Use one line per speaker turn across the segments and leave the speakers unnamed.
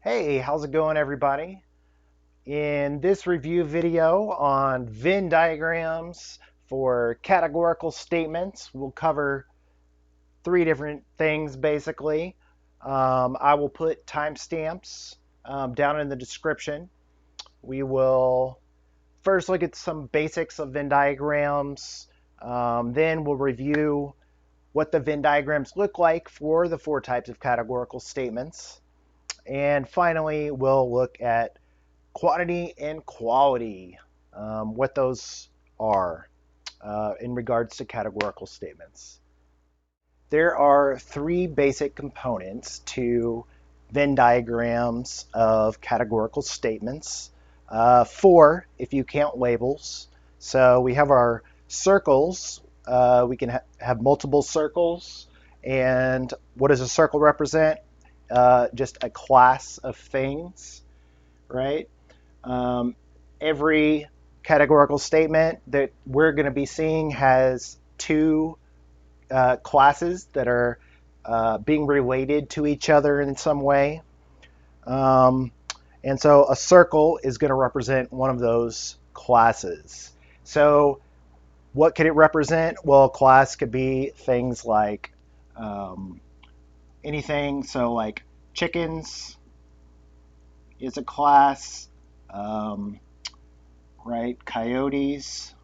Hey, how's it going, everybody? In this review video on Venn diagrams for categorical statements, we'll cover three different things basically. I will put timestamps down in the description. We will first look at some basics of Venn diagrams. Then we'll review what the Venn diagrams look like for the four types of categorical statements. And finally, we'll look at quantity and quality, what those are in regards to categorical statements. There are three basic components to Venn diagrams of categorical statements. Four, if you count labels. So we have our circles. We can have multiple circles. And what does a circle represent? Just a class of things, right? Every categorical statement that we're going to be seeing has two classes that are being related to each other in some way. And so a circle is going to represent one of those classes. So what could it represent? Well, a class could be things like anything. So like chickens is a class, right? Coyotes.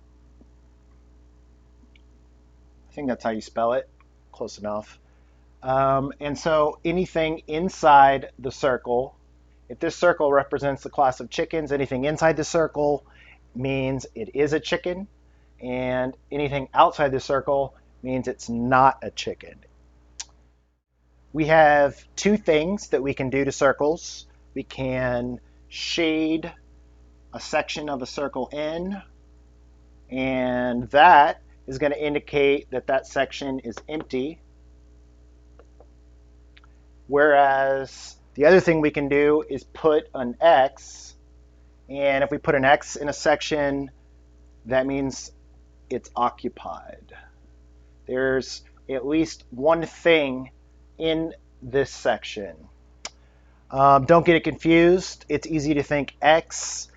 I think that's how you spell it. Close enough. And so anything inside the circle, if this circle represents the class of chickens, anything inside the circle means it is a chicken, and anything outside the circle means it's not a chicken. We have two things that we can do to circles. We can shade a section of a circle in, and that is going to indicate that that section is empty. Whereas the other thing we can do is put an X, and if we put an X in a section, that means it's occupied. There's at least one thing in this section. Don't get it confused. It's easy to think X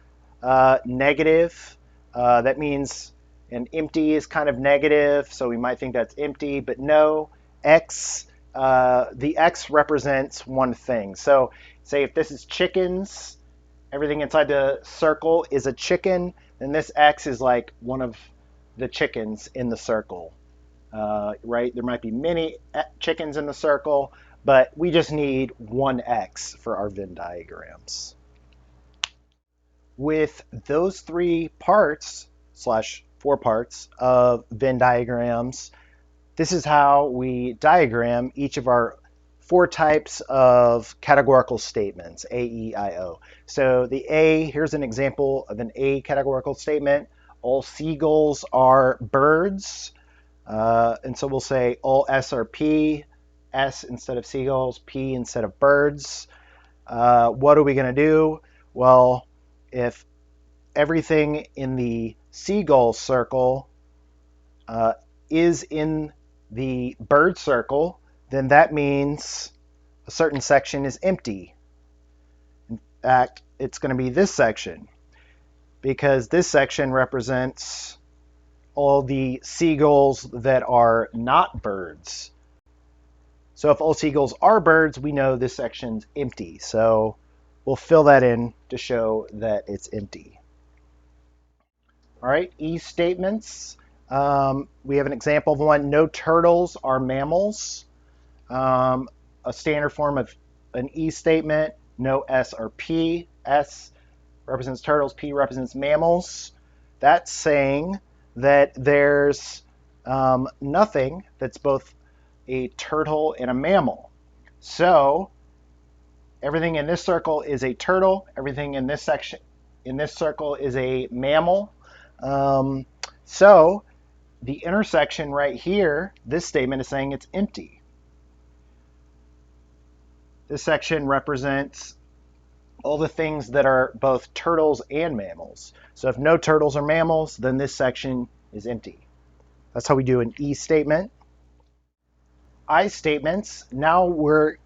negative. That means an empty is kind of negative, so we might think that's empty, but no, X, the X represents one thing. So say if this is chickens, everything inside the circle is a chicken, then this X is like one of the chickens in the circle, right? There might be many chickens in the circle, but we just need one X for our Venn diagrams. With those three parts / four parts of Venn diagrams, this is how we diagram each of our four types of categorical statements, A, E, I, O. So the A, here's an example of an A categorical statement. All seagulls are birds. And so we'll say all S are P, S instead of seagulls, P instead of birds. What are we going to do? Well, if everything in the seagull circle is in the bird circle, then that means a certain section is empty. In fact, it's going to be this section, because this section represents all the seagulls that are not birds. So if all seagulls are birds, we know this section's empty. So we'll fill that in to show that it's empty. All right, E statements. We have an example of one. No turtles are mammals. A standard form of an E statement. No S or P. S represents turtles, P represents mammals. That's saying that there's nothing that's both a turtle and a mammal. So everything in this circle is a turtle. Everything in this section, in this circle, is a mammal. So the intersection right here, this statement is saying it's empty. This section represents all the things that are both turtles and mammals. So if no turtles are mammals, then this section is empty. That's how we do an E statement. I statements, now we're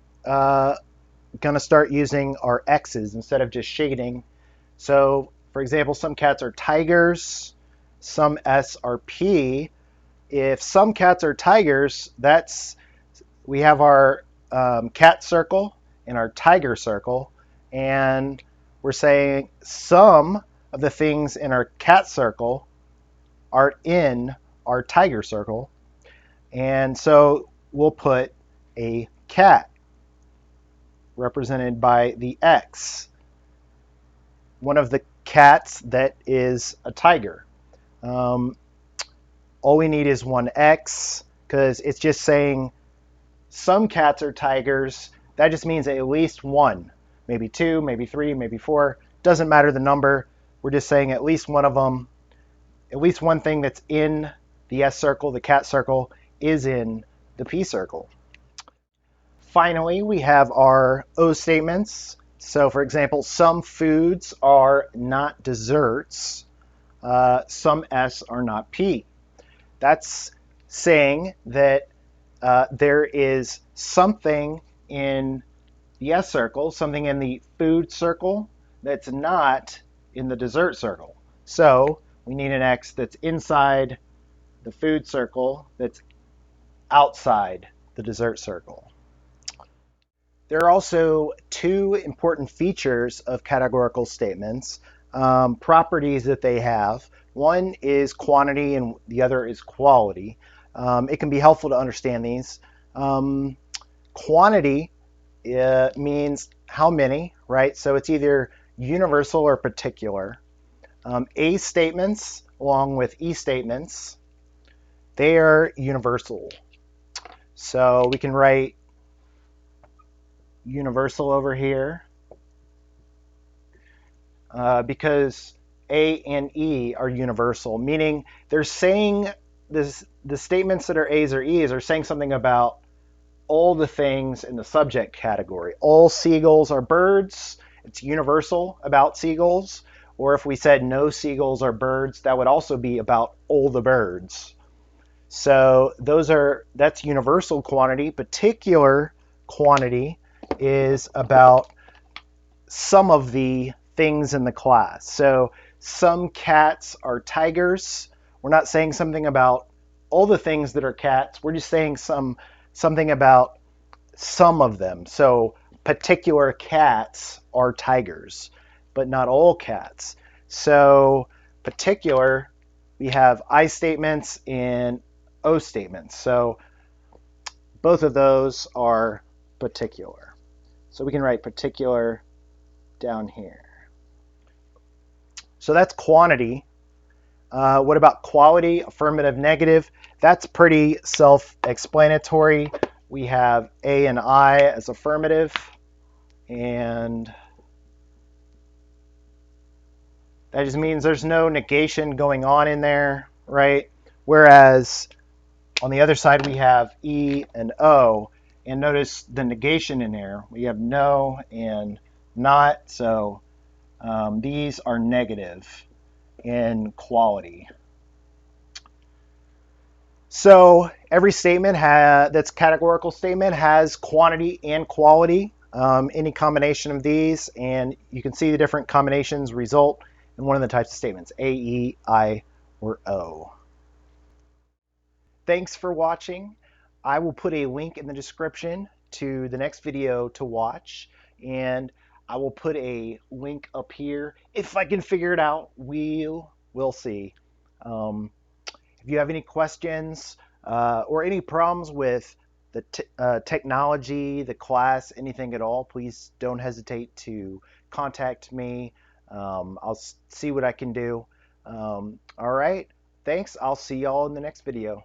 going to start using our X's instead of just shading. So, for example, some cats are tigers, some S are P. If some cats are tigers, we have our cat circle and our tiger circle, and we're saying some of the things in our cat circle are in our tiger circle, and so we'll put a cat represented by the X, one of the cats that is a tiger. Um, all we need is one X because it's just saying some cats are tigers. That just means at least one, maybe two, maybe three, maybe four. Doesn't matter the number. We're just saying at least one of them, at least one thing that's in the S circle, the cat circle, is in the P circle. Finally, we have our O statements. So, for example, some foods are not desserts. Some S are not P. That's saying that there is something in the S circle, something in the food circle that's not in the dessert circle. So we need an X that's inside the food circle that's outside the dessert circle. There are also two important features of categorical statements, properties that they have. One is quantity and the other is quality. It can be helpful to understand these. Quantity means how many, right? So it's either universal or particular. A statements, along with E statements, they are universal. So we can write universal over here because A and E are universal, meaning they're saying the statements that are A's or E's are saying something about all the things in the subject category. All seagulls are birds. It's universal about seagulls. Or if we said no seagulls are birds, that would also be about all the birds. So that's universal quantity. Particular quantity is about some of the things in the class. So some cats are tigers. We're not saying something about all the things that are cats. We're just saying something about some of them. So particular cats are tigers, but not all cats. So particular, we have I statements and O statements. So both of those are particular. So we can write particular down here. So that's quantity. What about quality? Affirmative, negative. That's pretty self-explanatory. We have A and I as affirmative, and that just means there's no negation going on in there, right? Whereas on the other side, we have E and O, and notice the negation in there. We have no and not, so these are negative in quality. So every statement that's categorical statement has quantity and quality, any combination of these, and you can see the different combinations result in one of the types of statements, A, E, I, or O. Thanks for watching. I will put a link in the description to the next video to watch, and I will put a link up here. If I can figure it out, we'll see. If you have any questions or any problems with the technology, the class, anything at all, please don't hesitate to contact me. I'll see what I can do. All right. Thanks. I'll see y'all in the next video.